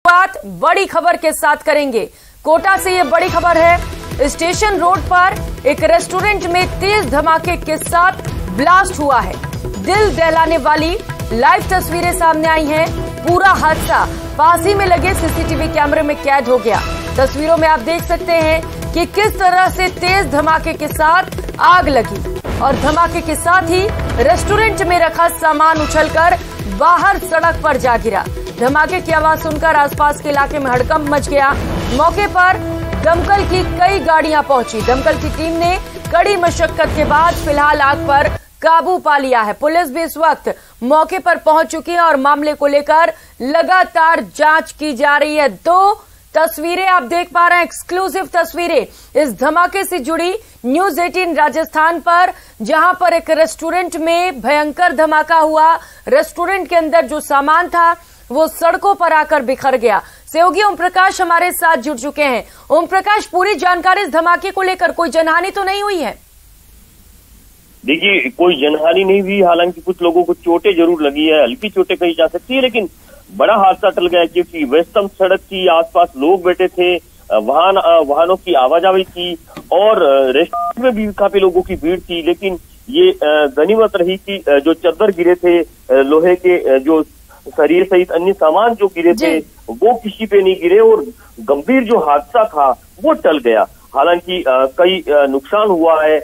शुरुआत बड़ी खबर के साथ करेंगे। कोटा से ये बड़ी खबर है। स्टेशन रोड पर एक रेस्टोरेंट में तेज धमाके के साथ ब्लास्ट हुआ है। दिल दहलाने वाली लाइव तस्वीरें सामने आई हैं। पूरा हादसा पास ही में लगे सीसीटीवी कैमरे में कैद हो गया। तस्वीरों में आप देख सकते हैं कि किस तरह से तेज धमाके के साथ आग लगी और धमाके के साथ ही रेस्टोरेंट में रखा सामान उछलकर बाहर सड़क पर जा गिरा। धमाके की आवाज सुनकर आसपास के इलाके में हड़कंप मच गया। मौके पर दमकल की कई गाड़ियां पहुंची। दमकल की टीम ने कड़ी मशक्कत के बाद फिलहाल आग पर काबू पा लिया है। पुलिस भी इस वक्त मौके पर पहुंच चुकी है और मामले को लेकर लगातार जांच की जा रही है। दो तस्वीरें आप देख पा रहे हैं, एक्सक्लूसिव तस्वीरें इस धमाके से जुड़ी न्यूज 18 राजस्थान पर, जहां पर एक रेस्टोरेंट में भयंकर धमाका हुआ। रेस्टोरेंट के अंदर जो सामान था वो सड़कों पर आकर बिखर गया। सहयोगी ओम प्रकाश हमारे साथ जुड़ चुके हैं। ओम प्रकाश, पूरी जानकारी इस धमाके को लेकर, कोई जनहानि तो नहीं हुई है? देखिए, कोई जनहानि नहीं हुई। हालांकि कुछ लोगों को चोटें जरूर लगी है, हल्की चोटें कही जा सकती है, लेकिन बड़ा हादसा टल गया क्योंकि व्यस्तम सड़क की आसपास लोग बैठे थे, वाहनों की आवाजाही थी और रेस्टोरेंट में भी काफी लोगों की भीड़ थी। लेकिन ये गनीमत रही कि जो चद्दर गिरे थे, लोहे के जो सरिये सहित अन्य सामान जो गिरे थे वो किसी पे नहीं गिरे और गंभीर जो हादसा था वो टल गया। हालांकि कई नुकसान हुआ है,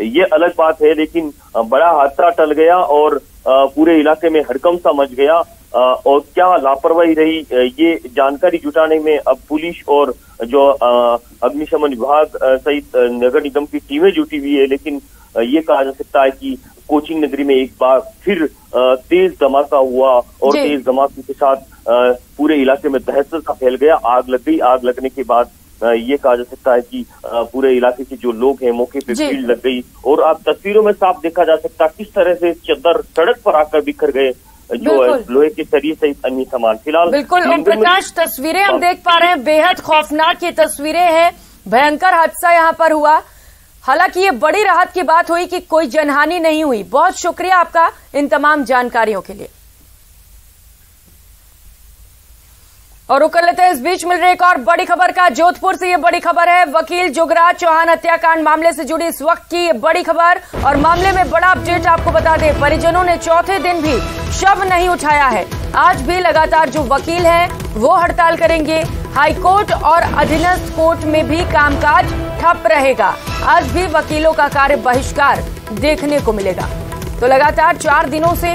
ये अलग बात है, लेकिन बड़ा हादसा टल गया और पूरे इलाके में हड़कंप सा मच गया। और क्या लापरवाही रही ये जानकारी जुटाने में अब पुलिस और जो अग्निशमन विभाग सहित नगर निगम की टीमें जुटी हुई है। लेकिन ये कहा जा सकता है कि कोचिंग नगरी में एक बार फिर तेज धमाका हुआ और तेज धमाके के साथ पूरे इलाके में दहशत सा फैल गया। आग लग गई। आग लगने के बाद ये कहा जा सकता है कि पूरे इलाके के जो लोग हैं मौके पे भीड़ लग गई और आप तस्वीरों में साफ देखा जा सकता है किस तरह से चद्दर सड़क पर आकर बिखर गए, जो लोहे के सरिये सहित अन्य सामान। फिलहाल बिल्कुल ओम प्रकाश, तस्वीरें हम देख पा रहे हैं, बेहद खौफनाक ये तस्वीरें हैं। भयंकर हादसा यहाँ पर हुआ। हालांकि ये बड़ी राहत की बात हुई कि कोई जनहानि नहीं हुई। बहुत शुक्रिया आपका इन तमाम जानकारियों के लिए। और रुक लेते हैं, इस बीच मिल रही एक और बड़ी खबर का। जोधपुर से ये बड़ी खबर है। वकील जुगराज चौहान हत्याकांड मामले से जुड़ी इस वक्त की ये बड़ी खबर और मामले में बड़ा अपडेट आपको बता दें। परिजनों ने चौथे दिन भी शव नहीं उठाया है। आज भी लगातार जो वकील हैं वो हड़ताल करेंगे। हाईकोर्ट और अधीनस्थ कोर्ट में भी कामकाज ठप रहेगा। आज भी वकीलों का कार्य बहिष्कार देखने को मिलेगा। तो लगातार 4 दिनों से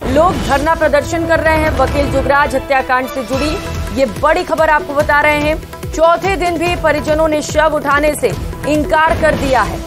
लोग धरना प्रदर्शन कर रहे हैं। वकील जुगराज हत्याकांड से जुड़ी ये बड़ी खबर आपको बता रहे हैं। चौथे दिन भी परिजनों ने शव उठाने से इनकार कर दिया है।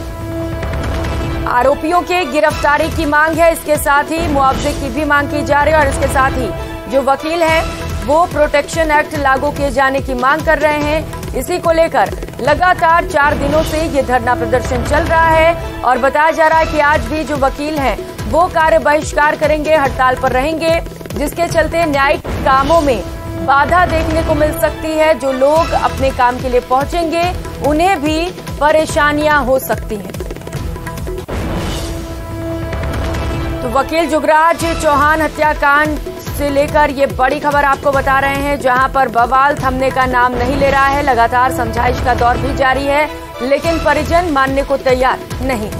आरोपियों के गिरफ्तारी की मांग है, इसके साथ ही मुआवजे की भी मांग की जा रही है और इसके साथ ही जो वकील हैं वो प्रोटेक्शन एक्ट लागू किए जाने की मांग कर रहे हैं। इसी को लेकर लगातार 4 दिनों से ये धरना प्रदर्शन चल रहा है और बताया जा रहा है कि आज भी जो वकील हैं वो कार्य बहिष्कार करेंगे, हड़ताल पर रहेंगे, जिसके चलते न्यायिक कामों में बाधा देखने को मिल सकती है। जो लोग अपने काम के लिए पहुंचेंगे उन्हें भी परेशानियां हो सकती हैं। तो वकील जुगराज चौहान हत्याकांड से लेकर ये बड़ी खबर आपको बता रहे हैं, जहां पर बवाल थमने का नाम नहीं ले रहा है। लगातार समझाइश का दौर भी जारी है, लेकिन परिजन मानने को तैयार नहीं।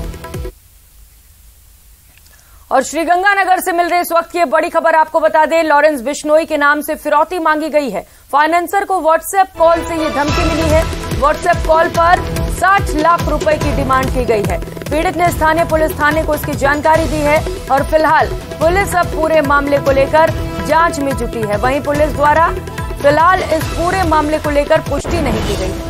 और श्रीगंगानगर से मिल रही इस वक्त की बड़ी खबर आपको बता दें, लॉरेंस बिश्नोई के नाम से फिरौती मांगी गई है। फाइनेंसर को व्हाट्सएप कॉल से ये धमकी मिली है। व्हाट्सएप कॉल पर 60 लाख रुपए की डिमांड की गई है। पीड़ित ने स्थानीय पुलिस थाने को इसकी जानकारी दी है और फिलहाल पुलिस अब पूरे मामले को लेकर जांच में जुटी है। वहीं पुलिस द्वारा फिलहाल इस पूरे मामले को लेकर पुष्टि नहीं की गई है।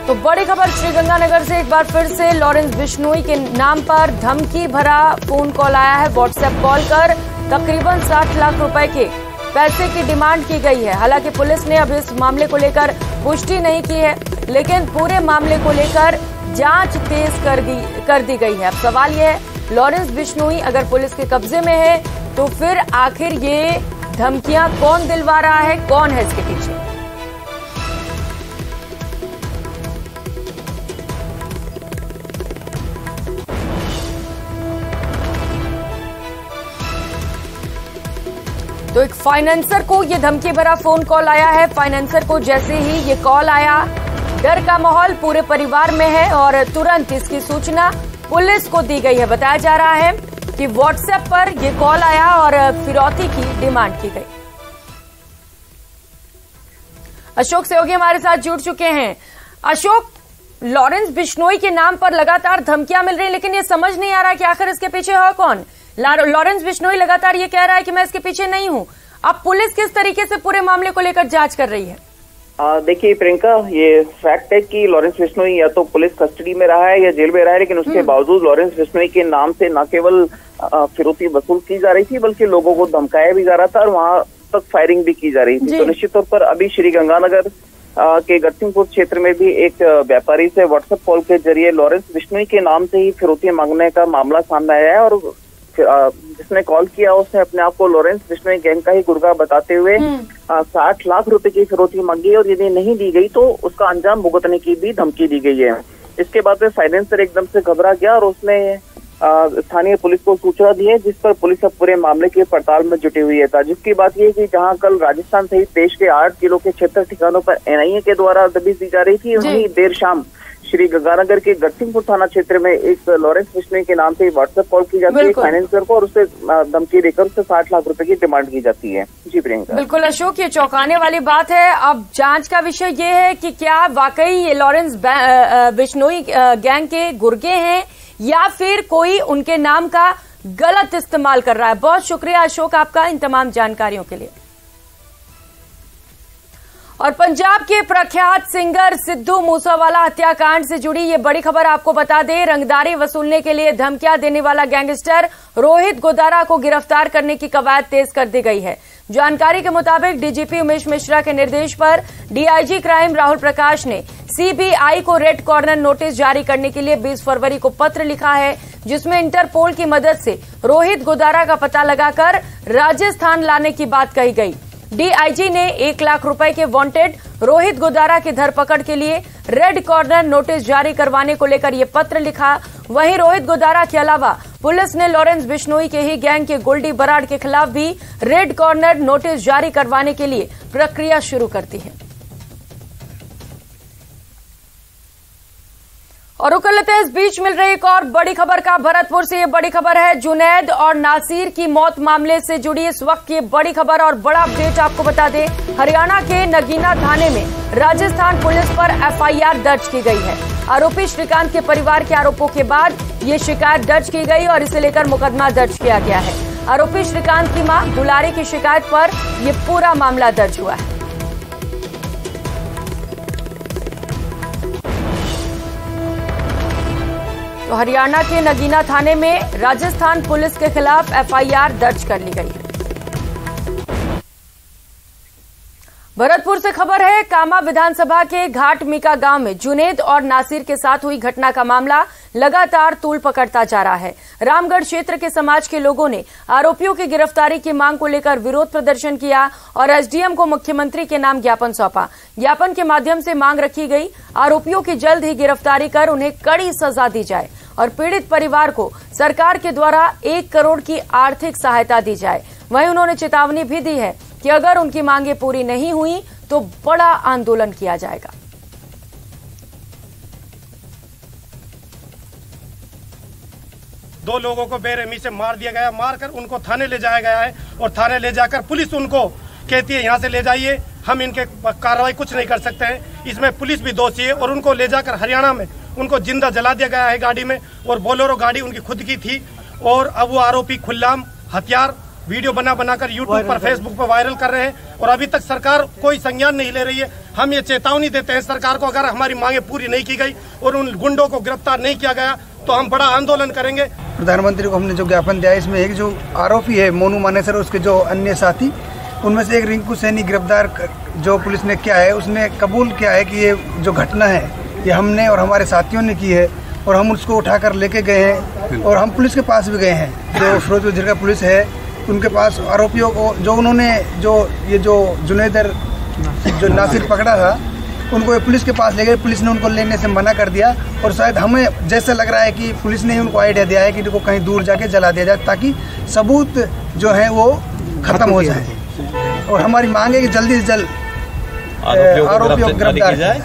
तो बड़ी खबर श्रीगंगानगर से एक बार फिर से लॉरेंस बिश्नोई के नाम पर धमकी भरा फोन कॉल आया है। व्हाट्सएप कॉल कर तकरीबन 60 लाख रुपए के पैसे की डिमांड की गई है। हालांकि पुलिस ने अब इस मामले को लेकर पुष्टि नहीं की है, लेकिन पूरे मामले को लेकर जांच तेज कर दी गई है। अब सवाल यह है, लॉरेंस बिश्नोई अगर पुलिस के कब्जे में है तो फिर आखिर ये धमकियां कौन दिलवा रहा है, कौन है इसके पीछे? तो एक फाइनेंसर को ये धमकी भरा फोन कॉल आया है। फाइनेंसर को जैसे ही ये कॉल आया, डर का माहौल पूरे परिवार में है और तुरंत इसकी सूचना पुलिस को दी गई है। बताया जा रहा है कि व्हाट्सएप पर ये कॉल आया और फिरौती की डिमांड की गई। अशोक सहयोगी हमारे साथ जुड़ चुके हैं। अशोक, लॉरेंस बिश्नोई के नाम पर लगातार धमकियां मिल रही, लेकिन ये समझ नहीं आ रहा कि आखिर इसके पीछे है कौन। लॉरेंस बिश्नोई लगातार ये कह रहा है कि मैं इसके पीछे नहीं हूं। अब पुलिस किस तरीके से पूरे मामले को लेकर जांच कर रही है? देखिए प्रियंका, ये फैक्ट है कि लॉरेंस बिश्नोई या तो पुलिस कस्टडी में रहा है या जेल में रहा है, लेकिन उसके बावजूद लॉरेंस बिश्नोई के नाम से न केवल फिरौती वसूल की जा रही थी, बल्कि लोगों को धमकाया भी जा रहा था और वहां तक फायरिंग भी की जा रही थी। तो निश्चित तौर पर अभी श्रीगंगानगर के गढ़सिंहपुर क्षेत्र में भी एक व्यापारी से व्हाट्सएप कॉल के जरिए लॉरेंस बिश्नोई के नाम से ही फिरौती मांगने का मामला सामने आया है और जिसने कॉल किया उसने अपने आप को लॉरेंस बिश्नोई गैंग का ही गुर्गा बताते हुए 60 लाख रुपए की फिरौती मांगी और यदि नहीं दी गई तो उसका अंजाम भुगतने की भी धमकी दी गई है। इसके बाद में फाइनेंसर एकदम से घबरा गया और उसने स्थानीय पुलिस को सूचना दी है, जिस पर पुलिस अब पूरे मामले की पड़ताल में जुटी हुई है। जिसकी बात यह है कि जहां कल राजस्थान सहित देश के 8 जिलों के 76 ठिकानों पर एनआईए के द्वारा दबिश दी जा रही थी, वहीं देर शाम श्री गंगानगर के गढ़सिंहपुर थाना क्षेत्र में एक लॉरेंस बिश्नोई के नाम से व्हाट्सएप कॉल की जाती है फाइनेंसर को और उसे धमकी देकर उससे 60 लाख रुपए की डिमांड की जाती है। जी प्रियंका। बिल्कुल अशोक, ये चौंकाने वाली बात है। अब जांच का विषय ये है कि क्या वाकई ये लॉरेंस बिश्नोई गैंग के गुर्गे हैं या फिर कोई उनके नाम का गलत इस्तेमाल कर रहा है। बहुत शुक्रिया अशोक आपका इन तमाम जानकारियों के लिए। और पंजाब के प्रख्यात सिंगर सिद्धू मूसेवाला हत्याकांड से जुड़ी ये बड़ी खबर आपको बता दें। रंगदारी वसूलने के लिए धमकियां देने वाला गैंगस्टर रोहित गोदारा को गिरफ्तार करने की कवायद तेज कर दी गई है। जानकारी के मुताबिक डीजीपी उमेश मिश्रा के निर्देश पर डीआईजी क्राइम राहुल प्रकाश ने सीबीआई को रेड कॉर्नर नोटिस जारी करने के लिए 20 फरवरी को पत्र लिखा है, जिसमें इंटरपोल की मदद से रोहित गोदारा का पता लगाकर राजस्थान लाने की बात कही गई। डीआईजी ने 1 लाख रुपए के वांटेड रोहित गोदारा की धरपकड़ के लिए रेड कॉर्नर नोटिस जारी करवाने को लेकर यह पत्र लिखा। वहीं रोहित गोदारा के अलावा पुलिस ने लॉरेंस बिश्नोई के ही गैंग के गोल्डी बराड़ के खिलाफ भी रेड कॉर्नर नोटिस जारी करवाने के लिए प्रक्रिया शुरू कर दी है। और रुक लेते हैं, इस बीच मिल रही एक और बड़ी खबर का। भरतपुर से ये बड़ी खबर है, जुनैद और नासिर की मौत मामले से जुड़ी इस वक्त ये बड़ी खबर और बड़ा अपडेट आपको बता दें। हरियाणा के नगीना थाने में राजस्थान पुलिस पर एफआईआर दर्ज की गई है। आरोपी श्रीकांत के परिवार के आरोपों के बाद ये शिकायत दर्ज की गई और इसे लेकर मुकदमा दर्ज किया गया है। आरोपी श्रीकांत की मां दुलारी की शिकायत पर यह पूरा मामला दर्ज हुआ है। तो हरियाणा के नगीना थाने में राजस्थान पुलिस के खिलाफ एफआईआर दर्ज कर ली गई है। भरतपुर से खबर है, कामा विधानसभा के घाट मीका गांव में जुनैद और नासिर के साथ हुई घटना का मामला लगातार तूल पकड़ता जा रहा है। रामगढ़ क्षेत्र के समाज के लोगों ने आरोपियों की गिरफ्तारी की मांग को लेकर विरोध प्रदर्शन किया और एसडीएम को मुख्यमंत्री के नाम ज्ञापन सौंपा। ज्ञापन के माध्यम से मांग रखी गई, आरोपियों की जल्द ही गिरफ्तारी कर उन्हें कड़ी सजा दी जाए और पीड़ित परिवार को सरकार के द्वारा 1 करोड़ की आर्थिक सहायता दी जाए। वहीं उन्होंने चेतावनी भी दी है कि अगर उनकी मांगे पूरी नहीं हुई तो बड़ा आंदोलन किया जाएगा। दो लोगों को बेरहमी से मार दिया गया, मारकर उनको थाने ले जाया गया है और थाने ले जाकर पुलिस उनको कहती है यहाँ से ले जाइए, हम इनके कार्रवाई कुछ नहीं कर सकते हैं। इसमें पुलिस भी दोषी है और उनको ले जाकर हरियाणा में उनको जिंदा जला दिया गया है गाड़ी में, और बोलेरो गाड़ी उनकी खुद की थी। और अब वो आरोपी खुल्लाम हथियार वीडियो बनाकर यूट्यूब पर फेसबुक पर वायरल कर रहे हैं और अभी तक सरकार कोई संज्ञान नहीं ले रही है। हम ये चेतावनी देते हैं सरकार को, अगर हमारी मांगे पूरी नहीं की गई और उन गुंडों को गिरफ्तार नहीं किया गया तो हम बड़ा आंदोलन करेंगे। प्रधानमंत्री को हमने जो ज्ञापन दिया है, इसमें एक जो आरोपी है मोनू मानेसर, उसके जो अन्य साथी, उनमें से एक रिंकू सैनी गिरफ्तार जो पुलिस ने किया है, उसने कबूल किया है कि ये जो घटना है ये हमने और हमारे साथियों ने की है और हम उसको उठाकर लेके गए हैं और हम पुलिस के पास भी गए हैं। जो फिरोजपुर जिला पुलिस है उनके पास आरोपियों को जो उन्होंने जो जुनैद जो नासिर पकड़ा था उनको पुलिस के पास ले गए। पुलिस ने उनको लेने से मना कर दिया और शायद हमें जैसा लग रहा है कि पुलिस ने उनको आइडिया दिया है कि इनको कहीं दूर जाके जला दिया जाए ताकि सबूत जो है वो खत्म हो जाए। और हमारी मांग है कि जल्दी से जल्द आरोपियों को गिरफ्तार किया जाए।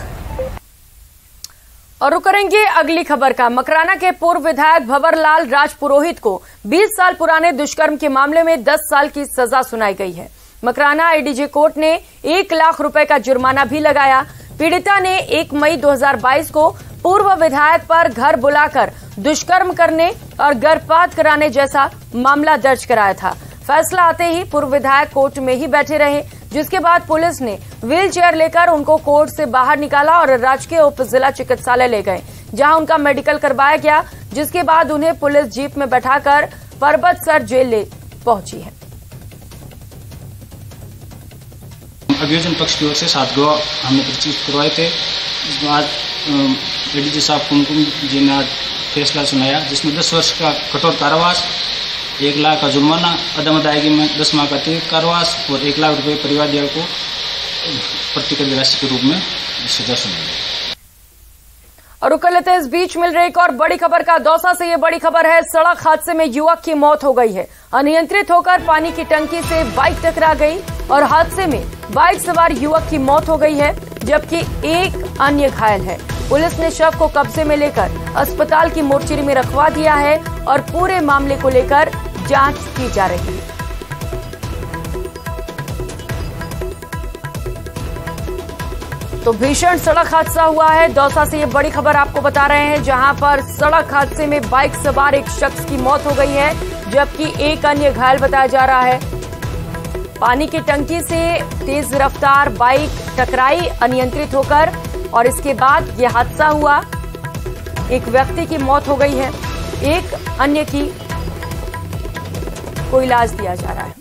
और करेंगे अगली खबर का। मकराना के पूर्व विधायक भंवरलाल राजपुरोहित को 20 साल पुराने दुष्कर्म के मामले में 10 साल की सजा सुनाई गई है। मकराना एडीजे कोर्ट ने 1 लाख रुपए का जुर्माना भी लगाया। पीड़िता ने 1 मई 2022 को पूर्व विधायक पर घर बुलाकर दुष्कर्म करने और गर्भपात कराने जैसा मामला दर्ज कराया था। फैसला आते ही पूर्व विधायक कोर्ट में ही बैठे रहे, जिसके बाद पुलिस ने व्हील चेयर लेकर उनको कोर्ट से बाहर निकाला और राजकीय उप जिला चिकित्सालय ले गए, जहां उनका मेडिकल करवाया गया, जिसके बाद उन्हें पुलिस जीप में बैठाकर परबतसर जेल ले पहुंची है। अभियोजन पक्ष की ओर से 7 गवाह हमने प्रस्तुत करवाए थे। इसमें आज एडीजे साहब कुमकुम जी ने आज फैसला सुनाया, जिसमें 10 वर्ष का कठोर कारावास, 1 लाख का जुर्माना, अदम अदायगी में 10 माह का अतिरिक्त कारावास और 1 लाख रुपए परिवार दिया को प्रतिकर राशि के रूप में सजा सुनाई। और रुक लेते हैं, इस बीच मिल रही एक और बड़ी खबर का। दौसा से ये बड़ी खबर है। सड़क हादसे में युवक की मौत हो गई है। अनियंत्रित होकर पानी की टंकी से बाइक टकरा गई और हादसे में बाइक सवार युवक की मौत हो गई है, जबकि एक अन्य घायल है। पुलिस ने शव को कब्जे में लेकर अस्पताल की मोर्चरी में रखवा दिया है और पूरे मामले को लेकर जांच की जा रही है। तो भीषण सड़क हादसा हुआ है। दौसा से ये बड़ी खबर आपको बता रहे हैं, जहां पर सड़क हादसे में बाइक सवार एक शख्स की मौत हो गई है, जबकि एक अन्य घायल बताया जा रहा है। पानी की टंकी से तेज रफ्तार बाइक टकराई अनियंत्रित होकर और इसके बाद ये हादसा हुआ। एक व्यक्ति की मौत हो गई है, एक अन्य की को इलाज दिया जा रहा है।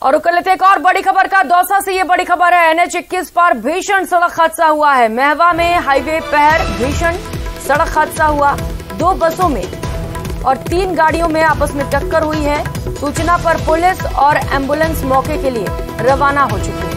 और रुक लेते एक और बड़ी खबर का। दौसा से ये बड़ी खबर है। NH-21 पर भीषण सड़क हादसा हुआ है। महवा में हाईवे पर भीषण सड़क हादसा हुआ। 2 बसों में और 3 गाड़ियों में आपस में टक्कर हुई है। सूचना पर पुलिस और एम्बुलेंस मौके के लिए रवाना हो चुकी है।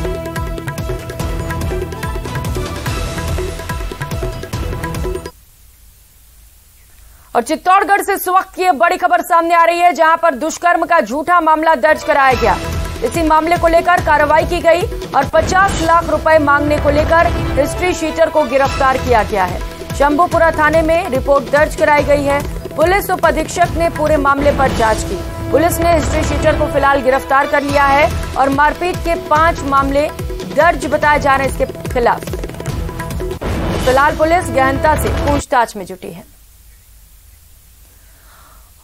और चित्तौड़गढ़ से इस वक्त की बड़ी खबर सामने आ रही है, जहां पर दुष्कर्म का झूठा मामला दर्ज कराया गया। इसी मामले को लेकर कार्रवाई की गई और 50 लाख रुपए मांगने को लेकर हिस्ट्री शीटर को गिरफ्तार किया गया है। शंभूपुरा थाने में रिपोर्ट दर्ज कराई गई है। पुलिस उप अधीक्षक ने पूरे मामले पर जांच की। पुलिस ने हिस्ट्री शीटर को फिलहाल गिरफ्तार कर लिया है और मारपीट के 5 मामले दर्ज बताए जा रहे हैं इसके खिलाफ। फिलहाल पुलिस गहनता से पूछताछ में जुटी है।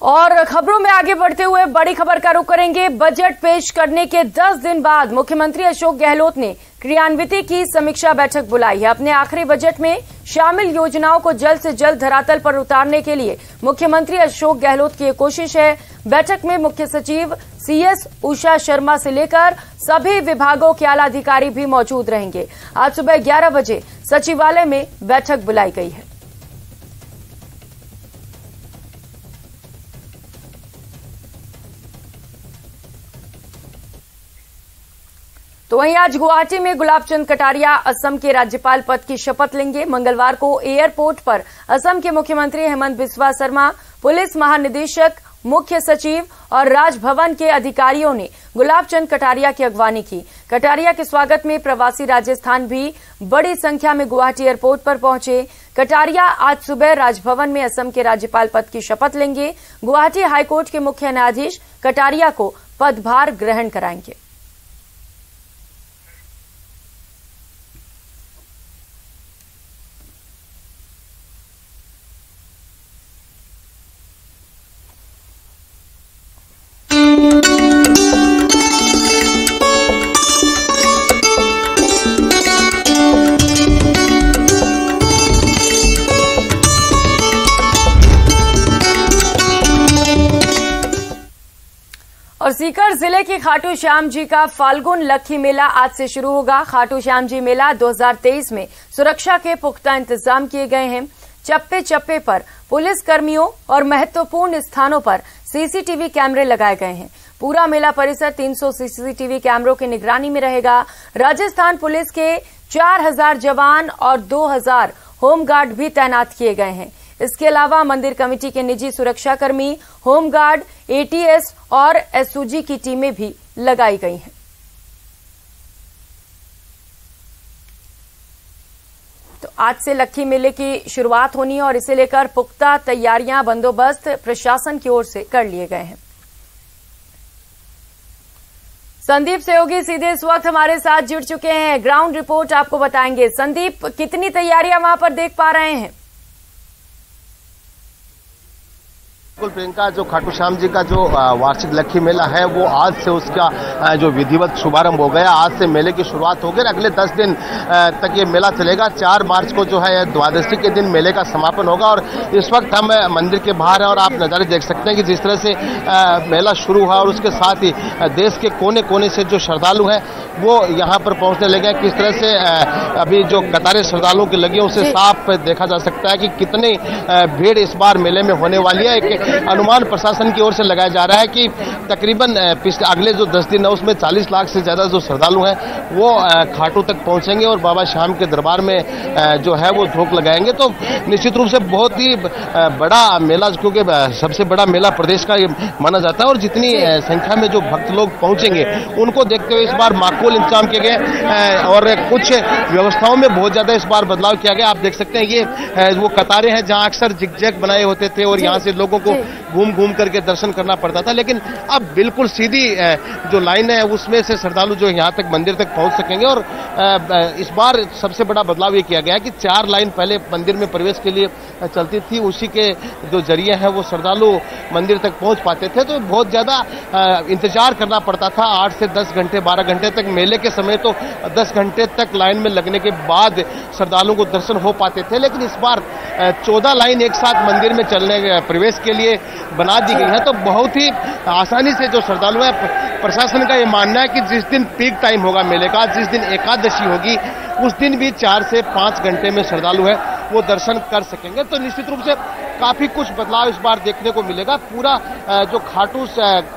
और खबरों में आगे बढ़ते हुए बड़ी खबर का रुख करेंगे। बजट पेश करने के 10 दिन बाद मुख्यमंत्री अशोक गहलोत ने क्रियान्विति की समीक्षा बैठक बुलाई है। अपने आखिरी बजट में शामिल योजनाओं को जल्द से जल्द धरातल पर उतारने के लिए मुख्यमंत्री अशोक गहलोत की कोशिश है। बैठक में मुख्य सचिव CS उषा शर्मा से लेकर सभी विभागों के आला अधिकारी भी मौजूद रहेंगे। आज सुबह 11 बजे सचिवालय में बैठक बुलाई गई है। तो वहीं आज गुवाहाटी में गुलाब चंद कटारिया असम के राज्यपाल पद की शपथ लेंगे। मंगलवार को एयरपोर्ट पर असम के मुख्यमंत्री हेमंत बिस्वा शर्मा, पुलिस महानिदेशक, मुख्य सचिव और राजभवन के अधिकारियों ने गुलाब चंद कटारिया की अगवानी की। कटारिया के स्वागत में प्रवासी राजस्थान भी बड़ी संख्या में गुवाहाटी एयरपोर्ट पर पहुंचे। कटारिया आज सुबह राजभवन में असम के राज्यपाल पद की शपथ लेंगे। गुवाहाटी हाईकोर्ट के मुख्य न्यायाधीश कटारिया को पदभार ग्रहण कराएंगे। और सीकर जिले के खाटू श्याम जी का फाल्गुन लक्खी मेला आज से शुरू होगा। खाटू श्याम जी मेला 2023 में सुरक्षा के पुख्ता इंतजाम किए गए हैं। चप्पे चप्पे पर पुलिस कर्मियों और महत्वपूर्ण स्थानों पर CCTV कैमरे लगाए गए हैं। पूरा मेला परिसर 300 CCTV कैमरों की निगरानी में रहेगा। राजस्थान पुलिस के 4000 जवान और 2000 होमगार्ड भी तैनात किए गए हैं। इसके अलावा मंदिर कमेटी के निजी सुरक्षाकर्मी, होमगार्ड, ATS और SOG की टीमें भी लगाई गई हैं। तो आज से लक्खी मेले की शुरुआत होनी है और इसे लेकर पुख्ता तैयारियां, बंदोबस्त प्रशासन की ओर से कर लिए गए हैं। संदीप सहयोगी सीधे इस वक्त हमारे साथ जुड़ चुके हैं, ग्राउंड रिपोर्ट आपको बताएंगे। संदीप, कितनी तैयारियां वहां पर देख पा रहे हैं? प्रियंका, जो खाटू श्याम जी का जो वार्षिक लक्खी मेला है वो आज से उसका जो विधिवत शुभारंभ हो गया। आज से मेले की शुरुआत होगी, अगले 10 दिन तक ये मेला चलेगा। 4 मार्च को जो है द्वादशी के दिन मेले का समापन होगा और इस वक्त हम मंदिर के बाहर हैं और आप नज़ारे देख सकते हैं कि जिस तरह से मेला शुरू हुआ और उसके साथ ही देश के कोने कोने से जो श्रद्धालु हैं वो यहाँ पर पहुँचने लगे। किस तरह से अभी जो कतारें श्रद्धालुओं की लगी उसे साफ देखा जा सकता है कि कितनी भीड़ इस बार मेले में होने वाली है। एक अनुमान प्रशासन की ओर से लगाया जा रहा है कि तकरीबन अगले जो 10 दिन है उसमें 40 लाख से ज्यादा जो श्रद्धालु हैं वो खाटू तक पहुंचेंगे और बाबा श्याम के दरबार में जो है वो झोंक लगाएंगे। तो निश्चित रूप से बहुत ही बड़ा मेला, क्योंकि सबसे बड़ा मेला प्रदेश का ये माना जाता है और जितनी संख्या में जो भक्त लोग पहुंचेंगे उनको देखते हुए इस बार माकूल इंतजाम किए गए और कुछ व्यवस्थाओं में बहुत ज्यादा इस बार बदलाव किया गया। आप देख सकते हैं ये वो कतारें हैं जहां अक्सर जिगजैग बनाए होते थे और यहाँ से लोगों को घूम घूम करके दर्शन करना पड़ता था, लेकिन अब बिल्कुल सीधी जो लाइन है उसमें से श्रद्धालु जो यहाँ तक मंदिर तक पहुंच सकेंगे। और इस बार सबसे बड़ा बदलाव ये किया गया है कि 4 लाइन पहले मंदिर में प्रवेश के लिए चलती थी, उसी के जो जरिए है वो श्रद्धालु मंदिर तक पहुंच पाते थे। तो बहुत ज्यादा इंतजार करना पड़ता था, 8 से 10 घंटे 12 घंटे तक। मेले के समय तो 10 घंटे तक लाइन में लगने के बाद श्रद्धालुओं को दर्शन हो पाते थे, लेकिन इस बार 14 लाइन एक साथ मंदिर में चलने प्रवेश के लिए बना दी गई है। तो बहुत ही आसानी से जो श्रद्धालु है, प्रशासन का ये मानना है कि जिस दिन पीक टाइम होगा मेले का, जिस दिन एकादशी होगी, उस दिन भी 4 से 5 घंटे में श्रद्धालु है वो दर्शन कर सकेंगे। तो निश्चित रूप से काफी कुछ बदलाव इस बार देखने को मिलेगा। पूरा जो खाटू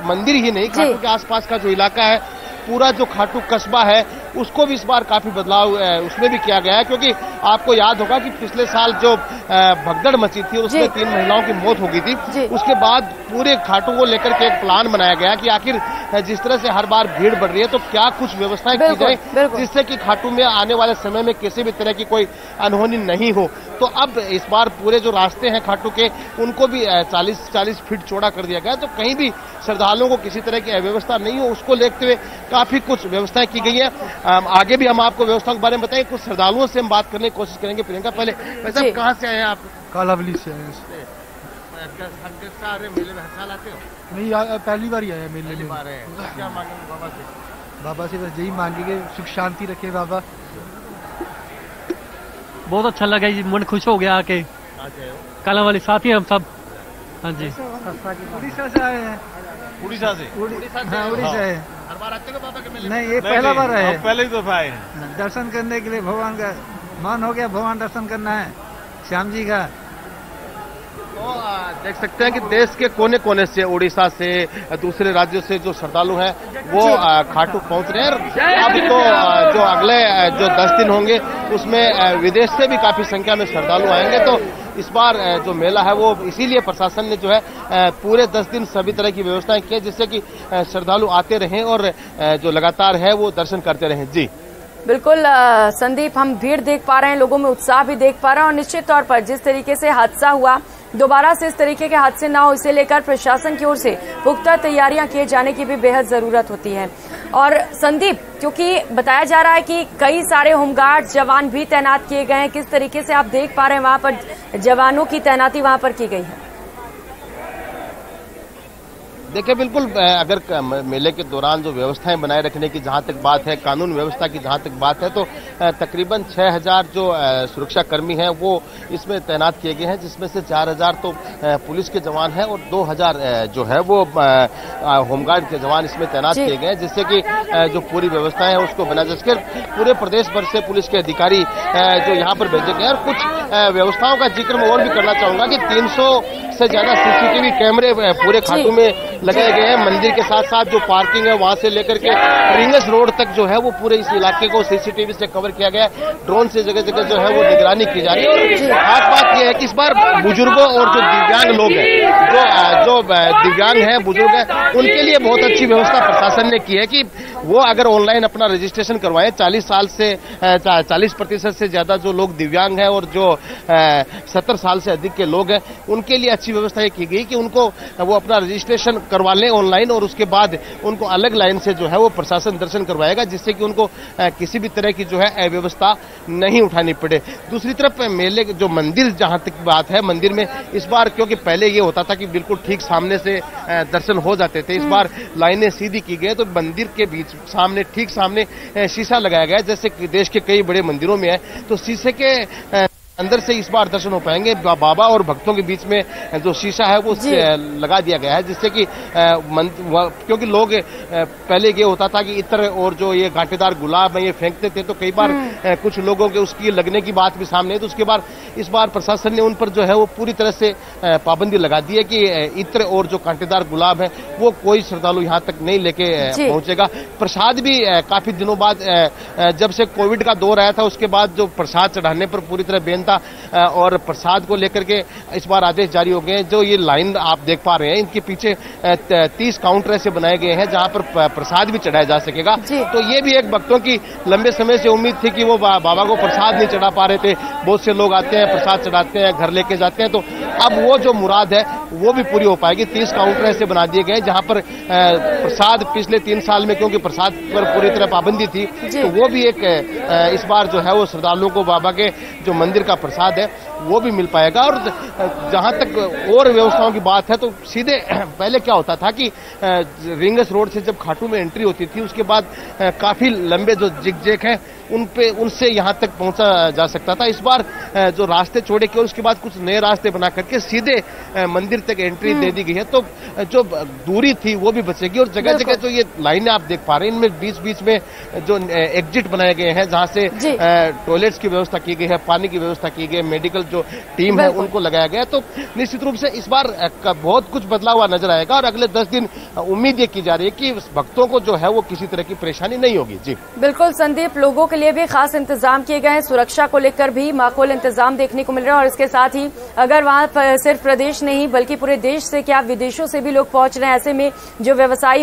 मंदिर ही नहीं, खाटू के आसपास का जो इलाका है, पूरा जो खाटू कस्बा है उसको भी इस बार काफी बदलाव उसमें भी किया गया है, क्योंकि आपको याद होगा कि पिछले साल जो भगदड़ मची थी उसमें 3 महिलाओं की मौत हो गई थी। उसके बाद पूरे खाटू को लेकर के एक प्लान बनाया गया कि आखिर जिस तरह से हर बार भीड़ बढ़ रही है तो क्या कुछ व्यवस्थाएं की जाए जिससे कि खाटू में आने वाले समय में किसी भी तरह की कोई अनहोनी नहीं हो। तो अब इस बार पूरे जो रास्ते हैं खाटू के उनको भी 40 फीट चौड़ा कर दिया गया, तो कहीं भी श्रद्धालुओं को किसी तरह की अव्यवस्था नहीं हो उसको देखते हुए काफी कुछ व्यवस्थाएं की गई है। आगे भी हम आपको व्यवस्था के बारे में बताएं, कुछ श्रद्धालुओं से हम बात करने की कोशिश करेंगे। प्रियंका, पहले वैसे आप कहाँ से आए हैं? आप कालावली से आए। मेले में हर साल आते हो? नहीं, पहली बार ही आया मेले में। क्या मांगेंगे बाबा से? बाबा से बस यही मांगेंगे, सुख शांति रखे बाबा। बहुत अच्छा लगा जी, मन खुश हो गया आके। कालावली साथी हम सब। हाँ जी, उड़ीसा से आए हैं। उड़ीसा से? हाँ, उड़ीसा है। हर बार आते हो बाबा के मेले? नहीं, ये पहला बार है। पहले ही तो आए हैं दर्शन करने के लिए। भगवान का मन हो गया, भगवान दर्शन करना है श्याम जी का। तो देख सकते हैं कि देश के कोने कोने से, उड़ीसा से, दूसरे राज्यों से जो श्रद्धालु हैं वो खाटू पहुंच रहे हैं। अब तो जो अगले जो 10 दिन होंगे उसमें विदेश से भी काफी संख्या में श्रद्धालु आएंगे। तो इस बार जो मेला है वो इसीलिए प्रशासन ने जो है पूरे 10 दिन सभी तरह की व्यवस्थाएं की है जिससे कि श्रद्धालु आते रहें और जो लगातार है वो दर्शन करते रहें। जी बिल्कुल संदीप, हम भीड़ देख पा रहे हैं, लोगों में उत्साह भी देख पा रहे हैं और निश्चित तौर पर जिस तरीके से हादसा हुआ, दोबारा से इस तरीके के हादसे ना हो इसे लेकर प्रशासन की ओर से पुख्ता तैयारियां किए जाने की भी बेहद जरूरत होती है। और संदीप, क्योंकि बताया जा रहा है कि कई सारे होमगार्ड जवान भी तैनात किए गए हैं, किस तरीके से आप देख पा रहे हैं वहां पर जवानों की तैनाती वहां पर की गई है? देखिए, बिल्कुल अगर मेले के दौरान जो व्यवस्थाएं बनाए रखने की जहां तक बात है, कानून व्यवस्था की जहां तक बात है, तो तकरीबन 6000 जो सुरक्षा कर्मी हैं वो इसमें तैनात किए गए हैं, जिसमें से 4000 तो पुलिस के जवान हैं और 2000 जो है वो होमगार्ड के जवान इसमें तैनात किए गए हैं, जिससे कि जो पूरी व्यवस्थाएं है उसको बना जा सके। पूरे प्रदेश भर से पुलिस के अधिकारी जो यहाँ पर भेजे गए हैं। और कुछ व्यवस्थाओं का जिक्र मैं और भी करना चाहूंगा कि 300 से ज्यादा CCTV कैमरे पूरे खाटू में लगाए गए हैं। मंदिर के साथ साथ जो पार्किंग है वहां से लेकर के रिंगस रोड तक जो है वो पूरे इस इलाके को सीसीटीवी से कवर किया गया है। ड्रोन से जगह जगह जो है वो निगरानी की जा रही है। और खास बात यह है कि इस बार बुजुर्गों और जो दिव्यांग लोग हैं, जो दिव्यांग हैं, बुजुर्ग हैं, उनके लिए बहुत अच्छी व्यवस्था प्रशासन ने की है कि वो अगर ऑनलाइन अपना रजिस्ट्रेशन करवाएं। 40% से ज्यादा जो लोग दिव्यांग हैं और जो 70 साल से अधिक के लोग हैं, उनके लिए अच्छी व्यवस्था ये की गई कि उनको वो अपना रजिस्ट्रेशन करवा लें ऑनलाइन और उसके बाद उनको अलग लाइन से जो है वो प्रशासन दर्शन करवाएगा, जिससे कि उनको किसी भी तरह की जो है अव्यवस्था नहीं उठानी पड़े। दूसरी तरफ मेले जो मंदिर जहां तक बात है, मंदिर में इस बार क्योंकि पहले ये होता था कि बिल्कुल ठीक सामने से दर्शन हो जाते थे, इस बार लाइनें सीधी की गई तो मंदिर के बीच सामने ठीक सामने शीशा लगाया गया है, जैसे देश के कई बड़े मंदिरों में है। तो शीशे के अंदर से इस बार दर्शन हो पाएंगे। बाबा और भक्तों के बीच में जो शीशा है वो लगा दिया गया है, जिससे कि क्योंकि लोग पहले ये होता था कि इत्र और जो ये घाटेदार गुलाब है ये फेंकते थे, तो कई बार कुछ लोगों के उसकी लगने की बात भी सामने है। तो उसके बाद इस बार प्रशासन ने उन पर जो है वो पूरी तरह से पाबंदी लगा दी है कि इत्र और जो कांटेदार गुलाब है वो कोई श्रद्धालु यहाँ तक नहीं लेके पहुंचेगा। प्रसाद भी काफी दिनों बाद, जब से कोविड का दौर आया था उसके बाद जो प्रसाद चढ़ाने पर पूरी तरह बेन था और प्रसाद को लेकर के इस बार आदेश जारी हो गए हैं। जो ये लाइन आप देख पा रहे हैं, इनके पीछे 30 काउंटर ऐसे बनाए गए हैं जहां पर प्रसाद भी चढ़ाया जा सकेगा। तो ये भी एक भक्तों की लंबे समय से उम्मीद थी कि वो बाबा को प्रसाद नहीं चढ़ा पा रहे थे। बहुत से लोग आते हैं, प्रसाद चढ़ाते हैं, घर लेके जाते हैं, तो अब वो जो मुराद है वो भी पूरी हो पाएगी। 30 काउंटर ऐसे बना दिए गए जहां पर प्रसाद पिछले 3 साल में क्योंकि प्रसाद पर पूरी तरह पाबंदी थी, तो वो भी एक इस बार जो है वो श्रद्धालुओं को बाबा के जो मंदिर का प्रसाद है वो भी मिल पाएगा। और जहां तक और व्यवस्थाओं की बात है तो सीधे पहले क्या होता था कि रिंगस रोड से जब खाटू में एंट्री होती थी उसके बाद काफी लंबे जो जिगजैग हैं उनसे यहां तक पहुंचा जा सकता था। इस बार जो रास्ते छोड़े किए उसके बाद कुछ नए रास्ते बना करके सीधे मंदिर तक एंट्री दे दी गई है, तो जो दूरी थी वो भी बचेगी। और जगह जगह जो ये लाइनें आप देख पा रहे हैं इनमें बीच बीच में जो एग्जिट बनाए गए हैं जहां से टॉयलेट्स की व्यवस्था की गई है, पानी की व्यवस्था की गई है, मेडिकल जो टीम है उनको लगाया गया। तो निश्चित रूप से इस बार बहुत कुछ बदला हुआ नजर आएगा और अगले 10 दिन उम्मीद ये की जा रही है कि भक्तों को जो है वो किसी तरह की परेशानी नहीं होगी। जी बिल्कुल संदीप, लोगों के लिए भी खास इंतजाम किए गए हैं, सुरक्षा को लेकर भी माकूल इंतजाम देखने को मिल रहा है। और इसके साथ ही अगर वहां सिर्फ प्रदेश नहीं बल्कि पूरे देश से क्या विदेशों से भी लोग पहुंच रहे हैं, ऐसे में जो व्यवसायी